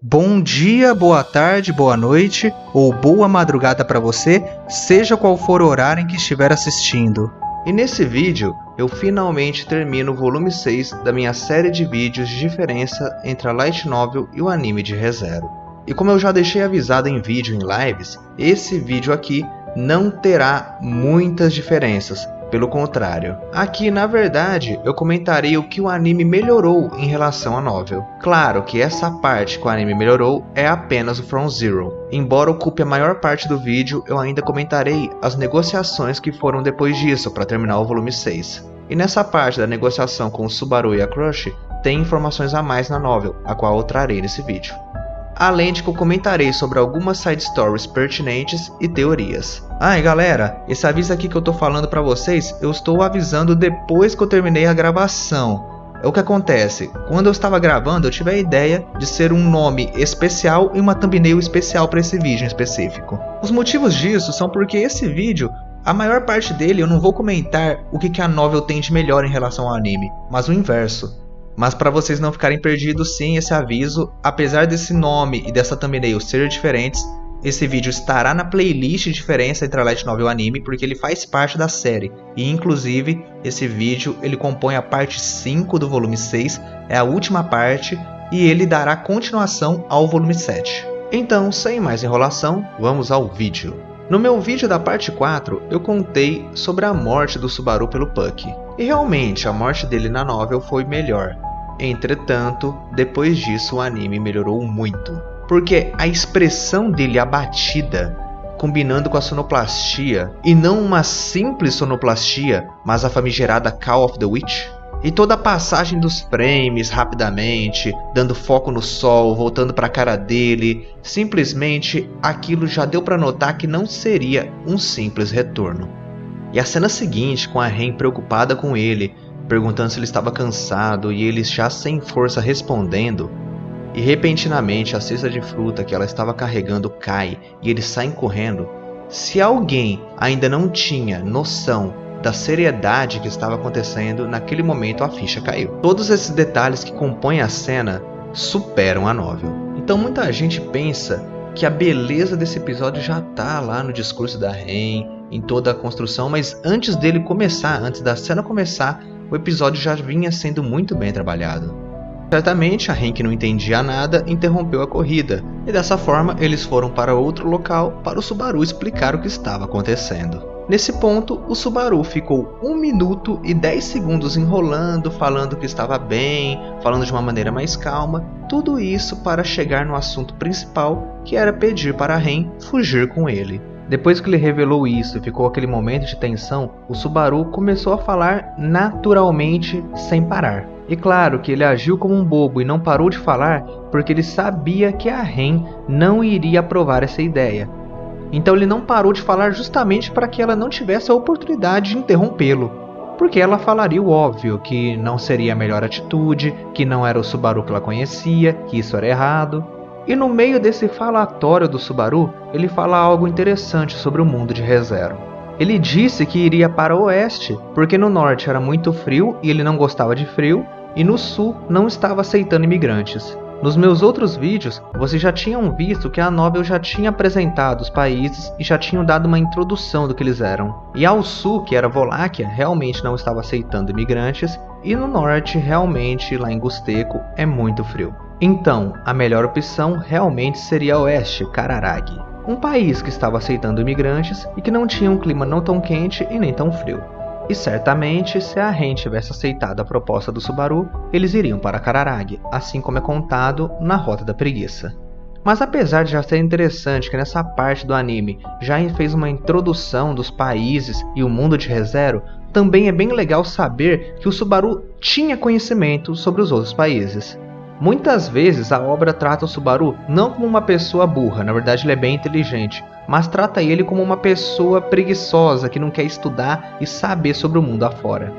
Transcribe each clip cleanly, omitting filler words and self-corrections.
Bom dia, boa tarde, boa noite ou boa madrugada para você, seja qual for o horário em que estiver assistindo. E nesse vídeo, eu finalmente termino o volume 6 da minha série de vídeos de diferença entre a Light Novel e o anime de Re:Zero. E como eu já deixei avisado em vídeo em lives, esse vídeo aqui não terá muitas diferenças. Pelo contrário, aqui na verdade eu comentarei o que o anime melhorou em relação à novel. Claro que essa parte que o anime melhorou é apenas o From Zero. Embora ocupe a maior parte do vídeo, eu ainda comentarei as negociações que foram depois disso para terminar o volume 6. E nessa parte da negociação com o Subaru e a Crush, tem informações a mais na novel, a qual eu trarei nesse vídeo. Além de que eu comentarei sobre algumas side stories pertinentes e teorias. E galera, esse aviso aqui que eu tô falando pra vocês, eu estou avisando depois que eu terminei a gravação. O que acontece? Quando eu estava gravando, eu tive a ideia de ser um nome especial e uma thumbnail especial para esse vídeo em específico. Os motivos disso são porque esse vídeo, a maior parte dele eu não vou comentar o que a novel tem de melhor em relação ao anime, mas o inverso. Mas para vocês não ficarem perdidos, sim, esse aviso, apesar desse nome e dessa thumbnail serem diferentes, esse vídeo estará na playlist de diferença entre a Light Novel e o anime, porque ele faz parte da série. E inclusive, esse vídeo ele compõe a parte 5 do volume 6, é a última parte, e ele dará continuação ao volume 7. Então, sem mais enrolação, vamos ao vídeo. No meu vídeo da parte 4, eu contei sobre a morte do Subaru pelo Puck. E realmente, a morte dele na novel foi melhor. Entretanto, depois disso o anime melhorou muito. Porque a expressão dele abatida, combinando com a sonoplastia, e não uma simples sonoplastia, mas a famigerada Call of the Witch, e toda a passagem dos frames rapidamente, dando foco no sol, voltando para a cara dele, simplesmente aquilo já deu para notar que não seria um simples retorno. E a cena seguinte, com a Ren preocupada com ele, perguntando se ele estava cansado e ele já sem força respondendo, e repentinamente a cesta de fruta que ela estava carregando cai e eles saem correndo. Se alguém ainda não tinha noção da seriedade que estava acontecendo, naquele momento a ficha caiu. Todos esses detalhes que compõem a cena superam a novel. Então muita gente pensa que a beleza desse episódio já tá lá no discurso da Ren, em toda a construção, mas antes dele começar, antes da cena começar, o episódio já vinha sendo muito bem trabalhado. Certamente a Ren, que não entendia nada, interrompeu a corrida, e dessa forma eles foram para outro local para o Subaru explicar o que estava acontecendo. Nesse ponto, o Subaru ficou 1 minuto e 10 segundos enrolando, falando que estava bem, falando de uma maneira mais calma, tudo isso para chegar no assunto principal, que era pedir para a Ren fugir com ele. Depois que ele revelou isso e ficou aquele momento de tensão, o Subaru começou a falar naturalmente, sem parar. E claro que ele agiu como um bobo e não parou de falar porque ele sabia que a Ren não iria aprovar essa ideia. Então ele não parou de falar justamente para que ela não tivesse a oportunidade de interrompê-lo. Porque ela falaria o óbvio, que não seria a melhor atitude, que não era o Subaru que ela conhecia, que isso era errado. E no meio desse falatório do Subaru, ele fala algo interessante sobre o mundo de Re:Zero. Ele disse que iria para o oeste, porque no norte era muito frio e ele não gostava de frio, e no sul não estava aceitando imigrantes. Nos meus outros vídeos, vocês já tinham visto que a novel já tinha apresentado os países e já tinham dado uma introdução do que eles eram. E ao sul, que era Voláquia, realmente não estava aceitando imigrantes, e no norte, realmente, lá em Gusteco, é muito frio. Então, a melhor opção realmente seria o oeste, Cararagi. Um país que estava aceitando imigrantes e que não tinha um clima não tão quente e nem tão frio. E certamente, se a Ren tivesse aceitado a proposta do Subaru, eles iriam para Cararagi, assim como é contado na Rota da Preguiça. Mas apesar de já ser interessante que nessa parte do anime já fez uma introdução dos países e o mundo de Re:Zero, também é bem legal saber que o Subaru tinha conhecimento sobre os outros países. Muitas vezes a obra trata o Subaru não como uma pessoa burra, na verdade ele é bem inteligente, mas trata ele como uma pessoa preguiçosa que não quer estudar e saber sobre o mundo afora.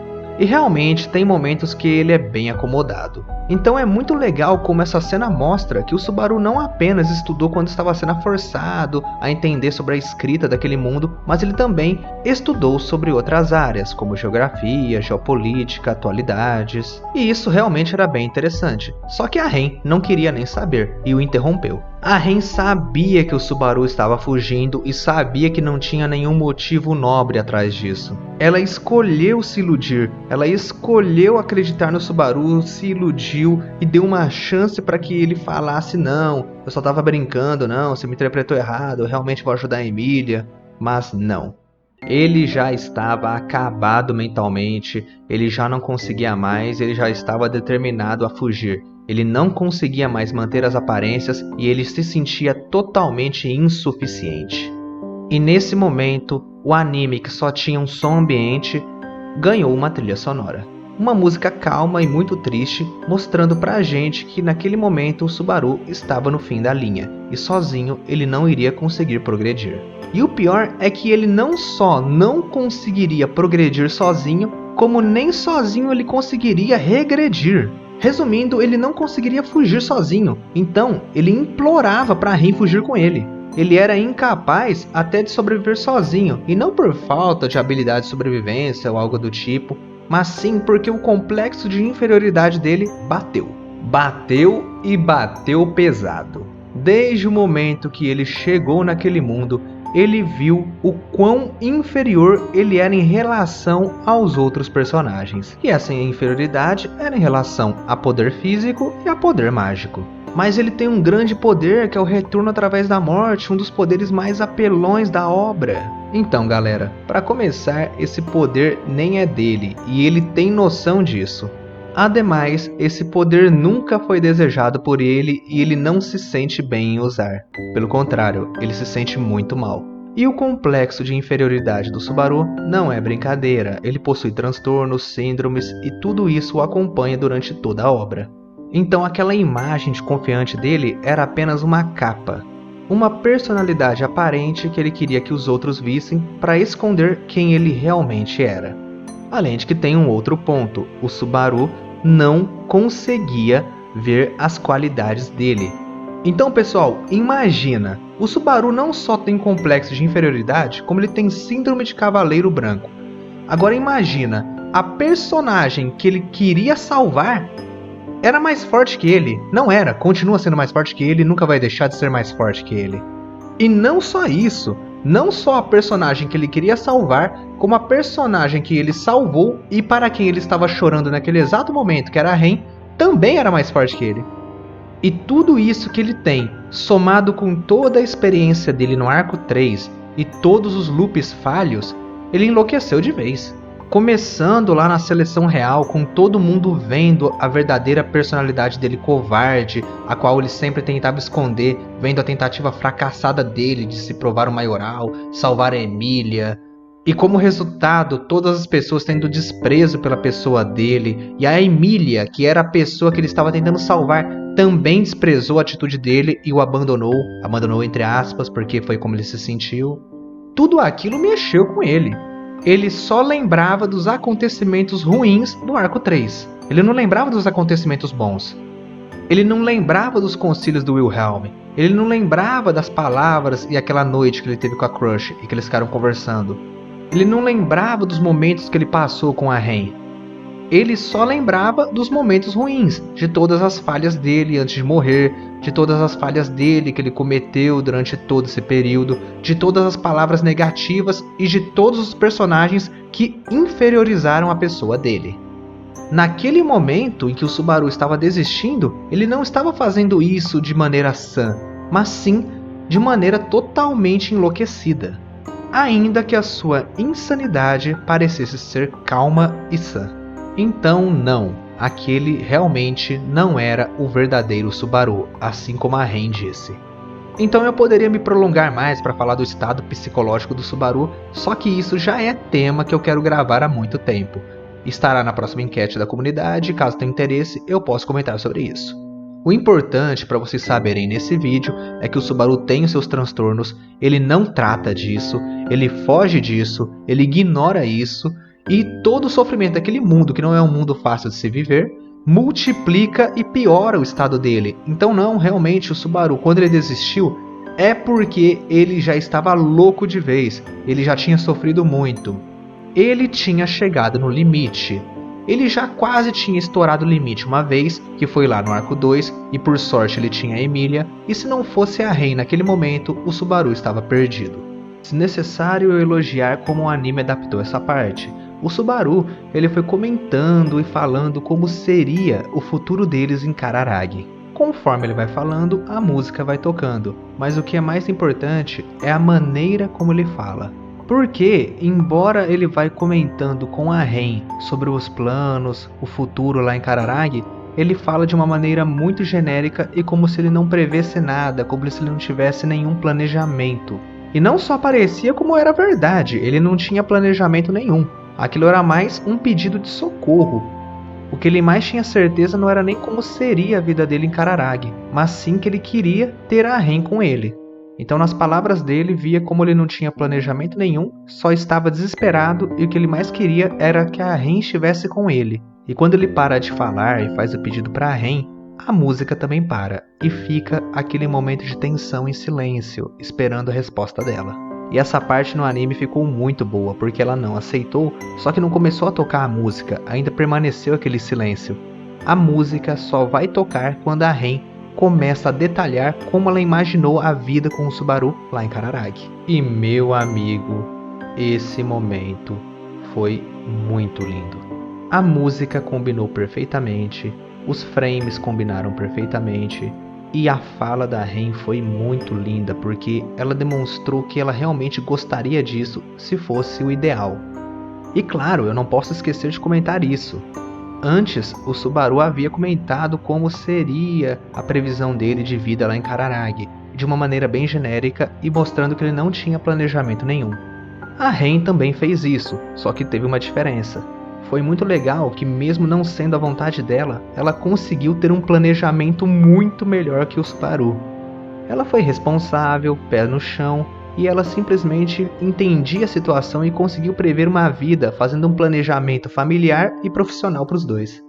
E realmente tem momentos que ele é bem acomodado. Então é muito legal como essa cena mostra que o Subaru não apenas estudou quando estava sendo forçado a entender sobre a escrita daquele mundo, mas ele também estudou sobre outras áreas, como geografia, geopolítica, atualidades. E isso realmente era bem interessante. Só que a Ren não queria nem saber e o interrompeu. A Ren sabia que o Subaru estava fugindo e sabia que não tinha nenhum motivo nobre atrás disso. Ela escolheu se iludir, ela escolheu acreditar no Subaru, se iludiu e deu uma chance para que ele falasse: não, eu só estava brincando, não, você me interpretou errado, eu realmente vou ajudar a Emília. Mas não. Ele já estava acabado mentalmente, ele já não conseguia mais, ele já estava determinado a fugir. Ele não conseguia mais manter as aparências e ele se sentia totalmente insuficiente. E nesse momento, o anime, que só tinha um som ambiente, ganhou uma trilha sonora. Uma música calma e muito triste, mostrando pra gente que naquele momento o Subaru estava no fim da linha e sozinho ele não iria conseguir progredir. E o pior é que ele não só não conseguiria progredir sozinho, como nem sozinho ele conseguiria regredir. Resumindo, ele não conseguiria fugir sozinho, então ele implorava para Ren fugir com ele. Ele era incapaz até de sobreviver sozinho, e não por falta de habilidade de sobrevivência ou algo do tipo, mas sim porque o complexo de inferioridade dele bateu. Bateu e bateu pesado. Desde o momento que ele chegou naquele mundo, ele viu o quão inferior ele era em relação aos outros personagens. E essa inferioridade era em relação a poder físico e a poder mágico. Mas ele tem um grande poder, que é o retorno através da morte, um dos poderes mais apelões da obra. Então galera, para começar, esse poder nem é dele, e ele tem noção disso. Ademais, esse poder nunca foi desejado por ele e ele não se sente bem em usar. Pelo contrário, ele se sente muito mal. E o complexo de inferioridade do Subaru não é brincadeira, ele possui transtornos, síndromes e tudo isso o acompanha durante toda a obra. Então aquela imagem de confiante dele era apenas uma capa, uma personalidade aparente que ele queria que os outros vissem para esconder quem ele realmente era. Além de que tem um outro ponto, o Subaru não conseguia ver as qualidades dele. Então pessoal, imagina, o Subaru não só tem complexo de inferioridade, como ele tem síndrome de cavaleiro branco. Agora imagina, a personagem que ele queria salvar era mais forte que ele. Não era, continua sendo mais forte que ele e nunca vai deixar de ser mais forte que ele. E não só isso, não só a personagem que ele queria salvar, como a personagem que ele salvou e para quem ele estava chorando naquele exato momento, que era a Ren, também era mais forte que ele. E tudo isso que ele tem, somado com toda a experiência dele no Arco 3 e todos os loops falhos, ele enlouqueceu de vez. Começando lá na seleção real, com todo mundo vendo a verdadeira personalidade dele covarde, a qual ele sempre tentava esconder, vendo a tentativa fracassada dele de se provar o maioral, salvar a Emília. E como resultado, todas as pessoas tendo desprezo pela pessoa dele, e a Emília, que era a pessoa que ele estava tentando salvar, também desprezou a atitude dele e o abandonou entre aspas, porque foi como ele se sentiu. Tudo aquilo mexeu com ele. Ele só lembrava dos acontecimentos ruins do Arco 3. Ele não lembrava dos acontecimentos bons. Ele não lembrava dos concílios do Wilhelm. Ele não lembrava das palavras e aquela noite que ele teve com a Crush e que eles ficaram conversando. Ele não lembrava dos momentos que ele passou com a Ren. Ele só lembrava dos momentos ruins, de todas as falhas dele antes de morrer, de todas as falhas dele que ele cometeu durante todo esse período, de todas as palavras negativas e de todos os personagens que inferiorizaram a pessoa dele. Naquele momento em que o Subaru estava desistindo, ele não estava fazendo isso de maneira sã, mas sim de maneira totalmente enlouquecida. Ainda que a sua insanidade parecesse ser calma e sã. Então não, aquele realmente não era o verdadeiro Subaru, assim como a Ren disse. Então eu poderia me prolongar mais para falar do estado psicológico do Subaru, só que isso já é tema que eu quero gravar há muito tempo. Estará na próxima enquete da comunidade, caso tenha interesse eu posso comentar sobre isso. O importante para vocês saberem nesse vídeo é que o Subaru tem os seus transtornos, ele não trata disso, ele foge disso, ele ignora isso, e todo o sofrimento daquele mundo, que não é um mundo fácil de se viver, multiplica e piora o estado dele. Então não, realmente o Subaru, quando ele desistiu, é porque ele já estava louco de vez, ele já tinha sofrido muito. Ele tinha chegado no limite. Ele já quase tinha estourado o limite uma vez, que foi lá no Arco 2, e por sorte ele tinha a Emília, e se não fosse a Ren naquele momento, o Subaru estava perdido. Desnecessário eu elogiar como o anime adaptou essa parte. O Subaru, ele foi comentando e falando como seria o futuro deles em Kararagi. Conforme ele vai falando, a música vai tocando, mas o que é mais importante é a maneira como ele fala. Porque, embora ele vai comentando com a Ren sobre os planos, o futuro lá em Kararagi, ele fala de uma maneira muito genérica e como se ele não prevesse nada, como se ele não tivesse nenhum planejamento. E não só parecia como era verdade, ele não tinha planejamento nenhum. Aquilo era mais um pedido de socorro. O que ele mais tinha certeza não era nem como seria a vida dele em Kararagi, mas sim que ele queria ter a Ren com ele. Então, nas palavras dele, via como ele não tinha planejamento nenhum, só estava desesperado e o que ele mais queria era que a Ren estivesse com ele. E quando ele para de falar e faz o pedido para a Ren, a música também para e fica aquele momento de tensão em silêncio, esperando a resposta dela. E essa parte no anime ficou muito boa, porque ela não aceitou, só que não começou a tocar a música, ainda permaneceu aquele silêncio. A música só vai tocar quando a Ren começa a detalhar como ela imaginou a vida com o Subaru lá em Kararagi. E meu amigo, esse momento foi muito lindo. A música combinou perfeitamente, os frames combinaram perfeitamente e a fala da Ren foi muito linda porque ela demonstrou que ela realmente gostaria disso se fosse o ideal. E claro, eu não posso esquecer de comentar isso. Antes, o Subaru havia comentado como seria a previsão dele de vida lá em Kararagi, de uma maneira bem genérica e mostrando que ele não tinha planejamento nenhum. A Ren também fez isso, só que teve uma diferença. Foi muito legal que, mesmo não sendo a vontade dela, ela conseguiu ter um planejamento muito melhor que o Subaru. Ela foi responsável, pé no chão, e ela simplesmente entendia a situação e conseguiu prever uma vida fazendo um planejamento familiar e profissional para os dois.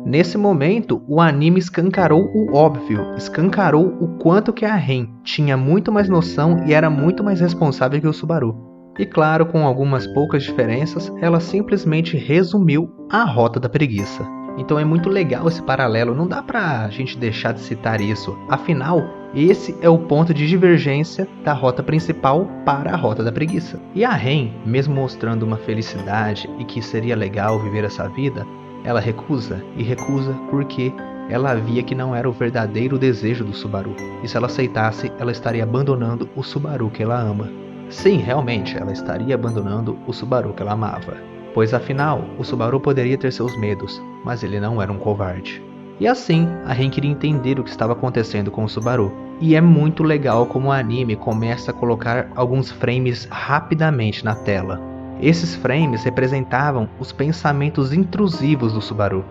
Nesse momento, o anime escancarou o óbvio, escancarou o quanto que a Ren tinha muito mais noção e era muito mais responsável que o Subaru. E claro, com algumas poucas diferenças, ela simplesmente resumiu a Rota da Preguiça. Então é muito legal esse paralelo, não dá pra gente deixar de citar isso. Afinal, esse é o ponto de divergência da rota principal para a Rota da Preguiça. E a Ren, mesmo mostrando uma felicidade e que seria legal viver essa vida, ela recusa, e recusa porque ela via que não era o verdadeiro desejo do Subaru. E se ela aceitasse, ela estaria abandonando o Subaru que ela ama. Sim, realmente, ela estaria abandonando o Subaru que ela amava. Pois afinal, o Subaru poderia ter seus medos, mas ele não era um covarde. E assim, a Ren queria entender o que estava acontecendo com o Subaru. E é muito legal como o anime começa a colocar alguns frames rapidamente na tela. Esses frames representavam os pensamentos intrusivos do Subaru.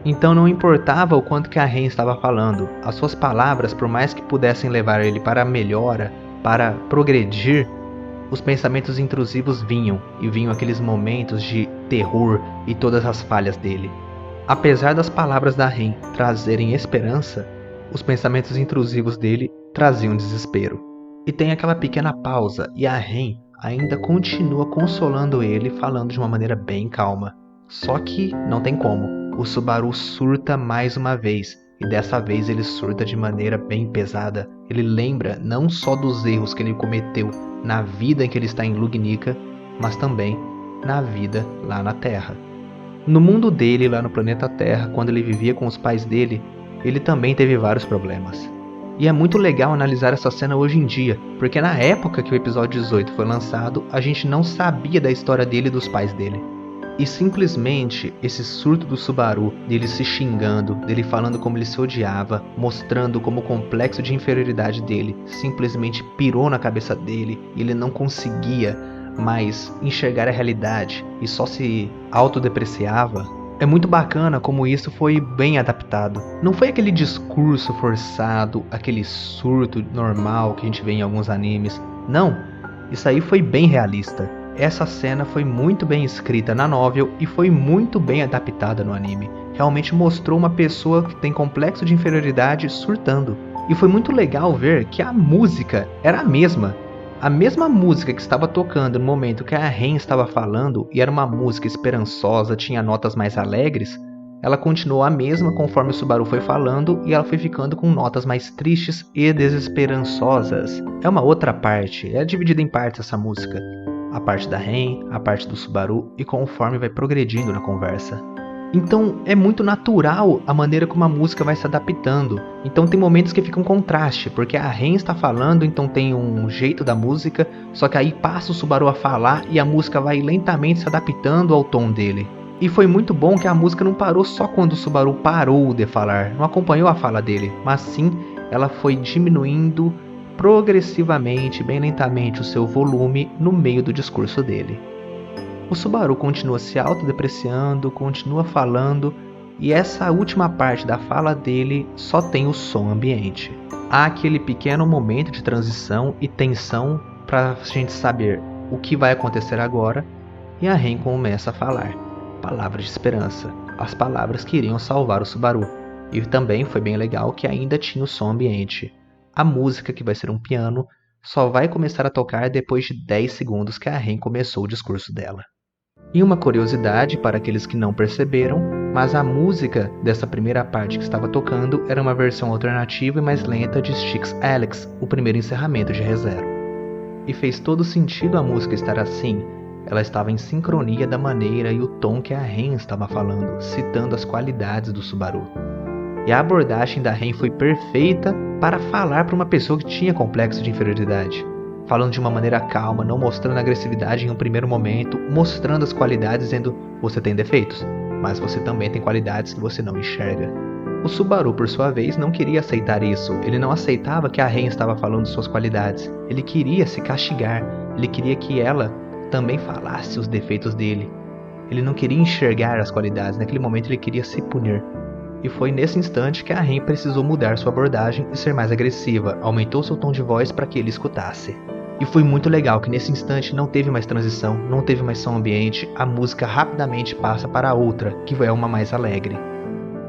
Então não importava o quanto que a Ren estava falando, as suas palavras, por mais que pudessem levar ele para a melhora, para progredir, os pensamentos intrusivos vinham, e vinham aqueles momentos de terror e todas as falhas dele. Apesar das palavras da Ren trazerem esperança, os pensamentos intrusivos dele traziam desespero. E tem aquela pequena pausa, e a Ren ainda continua consolando ele, falando de uma maneira bem calma. Só que não tem como, o Subaru surta mais uma vez, e dessa vez ele surta de maneira bem pesada. Ele lembra não só dos erros que ele cometeu na vida em que ele está em Lugnica, mas também na vida lá na Terra. No mundo dele, lá no planeta Terra, quando ele vivia com os pais dele, ele também teve vários problemas. E é muito legal analisar essa cena hoje em dia, porque na época que o episódio 18 foi lançado, a gente não sabia da história dele e dos pais dele. E simplesmente esse surto do Subaru, dele se xingando, dele falando como ele se odiava, mostrando como o complexo de inferioridade dele simplesmente pirou na cabeça dele e ele não conseguia mais enxergar a realidade e só se autodepreciava. É muito bacana como isso foi bem adaptado. Não foi aquele discurso forçado, aquele surto normal que a gente vê em alguns animes. Não, isso aí foi bem realista. Essa cena foi muito bem escrita na novel e foi muito bem adaptada no anime. Realmente mostrou uma pessoa que tem complexo de inferioridade surtando. E foi muito legal ver que a música era a mesma. A mesma música que estava tocando no momento que a Ren estava falando, e era uma música esperançosa, tinha notas mais alegres, ela continuou a mesma conforme o Subaru foi falando e ela foi ficando com notas mais tristes e desesperançosas. É uma outra parte, é dividida em partes essa música. A parte da Ren, a parte do Subaru e conforme vai progredindo na conversa. Então é muito natural a maneira como a música vai se adaptando. Então tem momentos que fica um contraste, porque a Ren está falando, então tem um jeito da música, só que aí passa o Subaru a falar e a música vai lentamente se adaptando ao tom dele. E foi muito bom que a música não parou só quando o Subaru parou de falar, não acompanhou a fala dele, mas sim ela foi diminuindo progressivamente, bem lentamente, o seu volume no meio do discurso dele. O Subaru continua se autodepreciando, continua falando, e essa última parte da fala dele só tem o som ambiente. Há aquele pequeno momento de transição e tensão para a gente saber o que vai acontecer agora, e a Ren começa a falar palavras de esperança, as palavras que iriam salvar o Subaru. E também foi bem legal que ainda tinha o som ambiente. A música, que vai ser um piano, só vai começar a tocar depois de 10 segundos que a Ren começou o discurso dela. E uma curiosidade para aqueles que não perceberam, mas a música dessa primeira parte que estava tocando era uma versão alternativa e mais lenta de Styx Alex, o primeiro encerramento de ReZero. E fez todo sentido a música estar assim. Ela estava em sincronia da maneira e o tom que a Ren estava falando, citando as qualidades do Subaru. E a abordagem da Ren foi perfeita para falar para uma pessoa que tinha complexo de inferioridade. Falando de uma maneira calma, não mostrando agressividade em um primeiro momento, mostrando as qualidades, dizendo: você tem defeitos, mas você também tem qualidades que você não enxerga. O Subaru, por sua vez, não queria aceitar isso. Ele não aceitava que a Ren estava falando suas qualidades. Ele queria se castigar. Ele queria que ela também falasse os defeitos dele. Ele não queria enxergar as qualidades. Naquele momento ele queria se punir. E foi nesse instante que a Ren precisou mudar sua abordagem e ser mais agressiva. Aumentou seu tom de voz para que ele escutasse. E foi muito legal que nesse instante não teve mais transição, não teve mais som ambiente, a música rapidamente passa para a outra, que é uma mais alegre.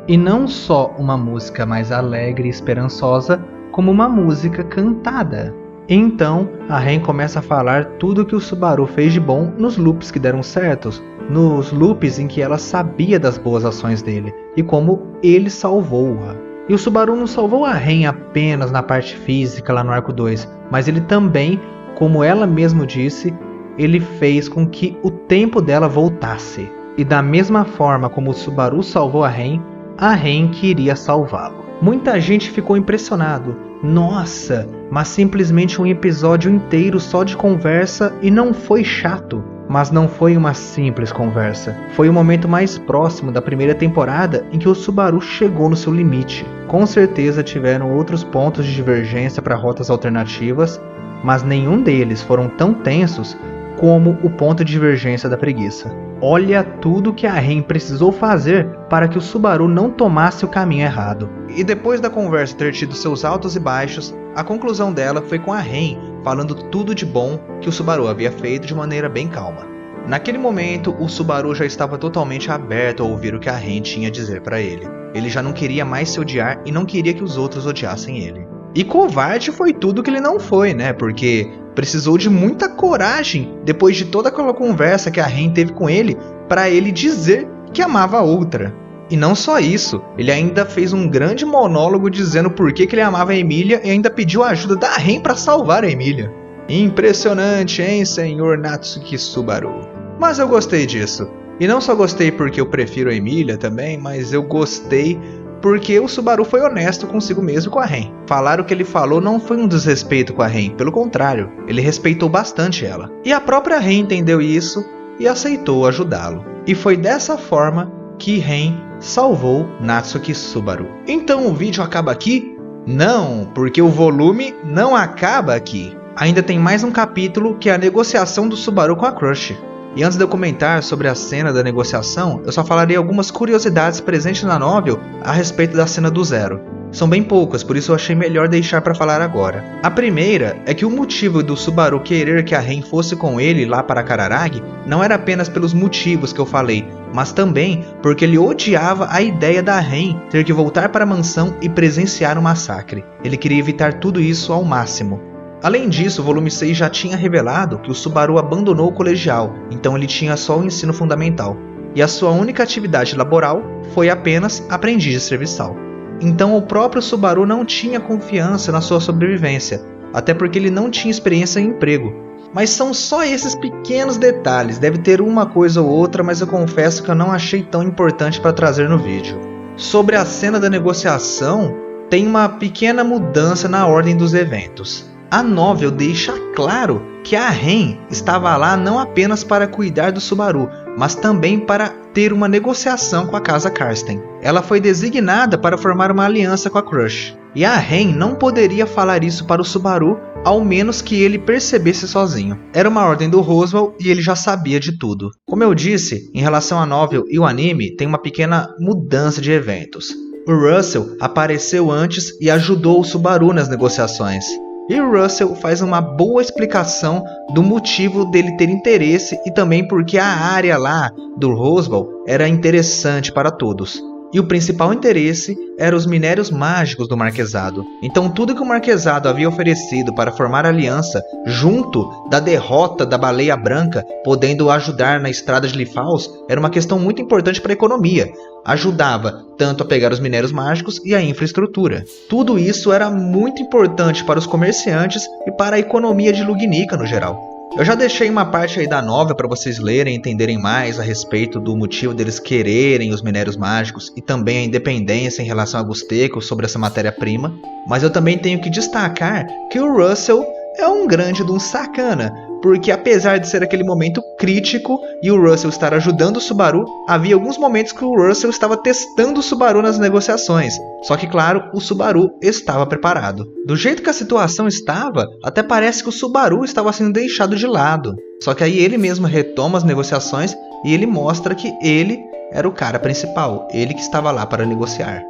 E não só uma música mais alegre e esperançosa, como uma música cantada. Então, a Ren começa a falar tudo que o Subaru fez de bom nos loops que deram certos, nos loops em que ela sabia das boas ações dele, e como ele salvou-a. E o Subaru não salvou a Ren apenas na parte física lá no arco 2, mas ele também, como ela mesma disse, ele fez com que o tempo dela voltasse. E da mesma forma como o Subaru salvou a Ren queria salvá-lo. Muita gente ficou impressionado. Nossa, mas simplesmente um episódio inteiro só de conversa e não foi chato. Mas não foi uma simples conversa. Foi o momento mais próximo da primeira temporada em que o Subaru chegou no seu limite. Com certeza tiveram outros pontos de divergência para rotas alternativas, mas nenhum deles foram tão tensos como o ponto de divergência da preguiça. Olha tudo que a Ren precisou fazer para que o Subaru não tomasse o caminho errado. E depois da conversa ter tido seus altos e baixos, a conclusão dela foi com a Ren falando tudo de bom que o Subaru havia feito de maneira bem calma. Naquele momento, o Subaru já estava totalmente aberto a ouvir o que a Ren tinha a dizer para ele. Ele já não queria mais se odiar e não queria que os outros odiassem ele. E covarde foi tudo que ele não foi, né? Porque precisou de muita coragem depois de toda aquela conversa que a Ren teve com ele para ele dizer que amava a outra. E não só isso, ele ainda fez um grande monólogo dizendo por que ele amava a Emilia e ainda pediu a ajuda da Ren para salvar a Emilia. Impressionante, hein, senhor Natsuki Subaru? Mas eu gostei disso. E não só gostei porque eu prefiro a Emilia também, mas eu gostei porque o Subaru foi honesto consigo mesmo e com a Ren. Falar o que ele falou não foi um desrespeito com a Ren, pelo contrário, ele respeitou bastante ela. E a própria Ren entendeu isso e aceitou ajudá-lo. E foi dessa forma que Ren salvou Natsuki Subaru. Então o vídeo acaba aqui? Não, porque o volume não acaba aqui. Ainda tem mais um capítulo que é a negociação do Subaru com a Crush. E antes de eu comentar sobre a cena da negociação, eu só falarei algumas curiosidades presentes na novel a respeito da cena do Zero. São bem poucas, por isso eu achei melhor deixar para falar agora. A primeira é que o motivo do Subaru querer que a Ren fosse com ele lá para Cararagi não era apenas pelos motivos que eu falei, mas também porque ele odiava a ideia da Ren ter que voltar para a mansão e presenciar o massacre. Ele queria evitar tudo isso ao máximo. Além disso, o volume 6 já tinha revelado que o Subaru abandonou o colegial, então ele tinha só o ensino fundamental. E a sua única atividade laboral foi apenas aprendiz de serviçal. Então o próprio Subaru não tinha confiança na sua sobrevivência, até porque ele não tinha experiência em emprego. Mas são só esses pequenos detalhes, deve ter uma coisa ou outra, mas eu confesso que eu não achei tão importante para trazer no vídeo. Sobre a cena da negociação, tem uma pequena mudança na ordem dos eventos. A novel deixa claro que a Ren estava lá não apenas para cuidar do Subaru, mas também para ter uma negociação com a casa Karsten. Ela foi designada para formar uma aliança com a Crush. E a Ren não poderia falar isso para o Subaru, ao menos que ele percebesse sozinho. Era uma ordem do Roswell e ele já sabia de tudo. Como eu disse, em relação à novel e o anime, tem uma pequena mudança de eventos. O Russell apareceu antes e ajudou o Subaru nas negociações. E o Russell faz uma boa explicação do motivo dele ter interesse e também porque a área lá do Roswell era interessante para todos. E o principal interesse era os minérios mágicos do Marquesado. Então tudo que o Marquesado havia oferecido para formar aliança, junto da derrota da Baleia Branca, podendo ajudar na estrada de Lifaus, era uma questão muito importante para a economia. Ajudava tanto a pegar os minérios mágicos e a infraestrutura. Tudo isso era muito importante para os comerciantes e para a economia de Lugnica no geral. Eu já deixei uma parte aí da novel para vocês lerem e entenderem mais a respeito do motivo deles quererem os minérios mágicos e também a independência em relação a Gusteco sobre essa matéria-prima. Mas eu também tenho que destacar que o Russell é um grande de um sacana, porque apesar de ser aquele momento crítico e o Russell estar ajudando o Subaru, havia alguns momentos que o Russell estava testando o Subaru nas negociações. Só que claro, o Subaru estava preparado. Do jeito que a situação estava, até parece que o Subaru estava sendo deixado de lado. Só que aí ele mesmo retoma as negociações e ele mostra que ele era o cara principal, ele que estava lá para negociar.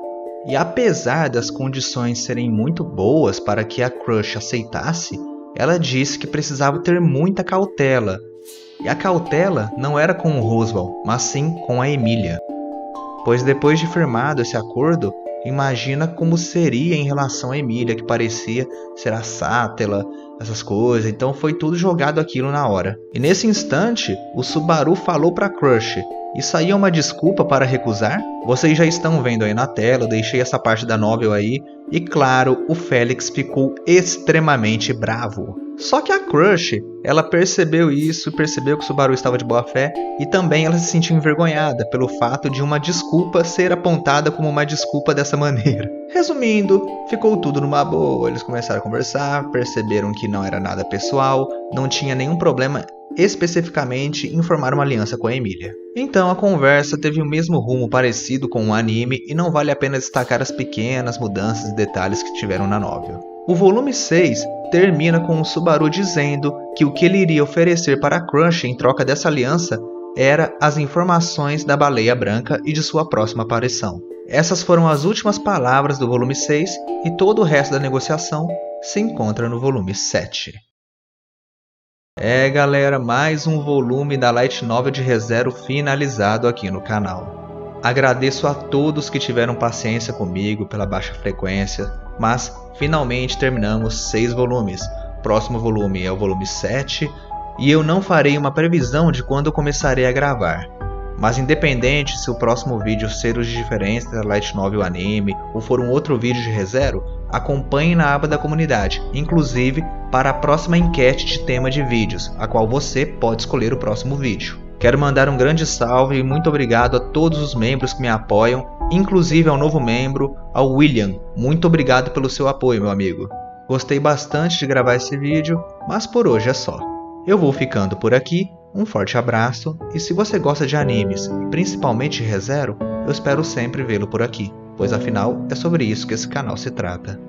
E apesar das condições serem muito boas para que a Crush aceitasse, ela disse que precisava ter muita cautela. E a cautela não era com o Roswell, mas sim com a Emília. Pois depois de firmado esse acordo, imagina como seria em relação a Emília, que parecia ser a Sátela, essas coisas. Então foi tudo jogado aquilo na hora. E nesse instante, o Subaru falou para Crush. Isso aí é uma desculpa para recusar? Vocês já estão vendo aí na tela, eu deixei essa parte da novel aí. E claro, o Felix ficou extremamente bravo. Só que a Crush, ela percebeu isso, percebeu que o Subaru estava de boa fé e também ela se sentiu envergonhada pelo fato de uma desculpa ser apontada como uma desculpa dessa maneira. Resumindo, ficou tudo numa boa, eles começaram a conversar, perceberam que não era nada pessoal, não tinha nenhum problema especificamente em formar uma aliança com a Emília. Então a conversa teve o mesmo rumo parecido com o anime e não vale a pena destacar as pequenas mudanças e detalhes que tiveram na novel. O volume 6 termina com o Subaru dizendo que o que ele iria oferecer para a Crush em troca dessa aliança era as informações da Baleia Branca e de sua próxima aparição. Essas foram as últimas palavras do volume 6 e todo o resto da negociação se encontra no volume 7. Galera, mais um volume da Light Novel de ReZero finalizado aqui no canal. Agradeço a todos que tiveram paciência comigo pela baixa frequência, mas finalmente terminamos 6 volumes. Próximo volume é o volume 7 e eu não farei uma previsão de quando eu começarei a gravar. Mas independente se o próximo vídeo ser os diferentes da Light Novel anime ou for um outro vídeo de ReZero, acompanhe na aba da comunidade, inclusive para a próxima enquete de tema de vídeos, a qual você pode escolher o próximo vídeo. Quero mandar um grande salve e muito obrigado a todos os membros que me apoiam, inclusive ao novo membro, ao William. Muito obrigado pelo seu apoio, meu amigo. Gostei bastante de gravar esse vídeo, mas por hoje é só. Eu vou ficando por aqui, um forte abraço e se você gosta de animes, e principalmente ReZero, eu espero sempre vê-lo por aqui, pois afinal é sobre isso que esse canal se trata.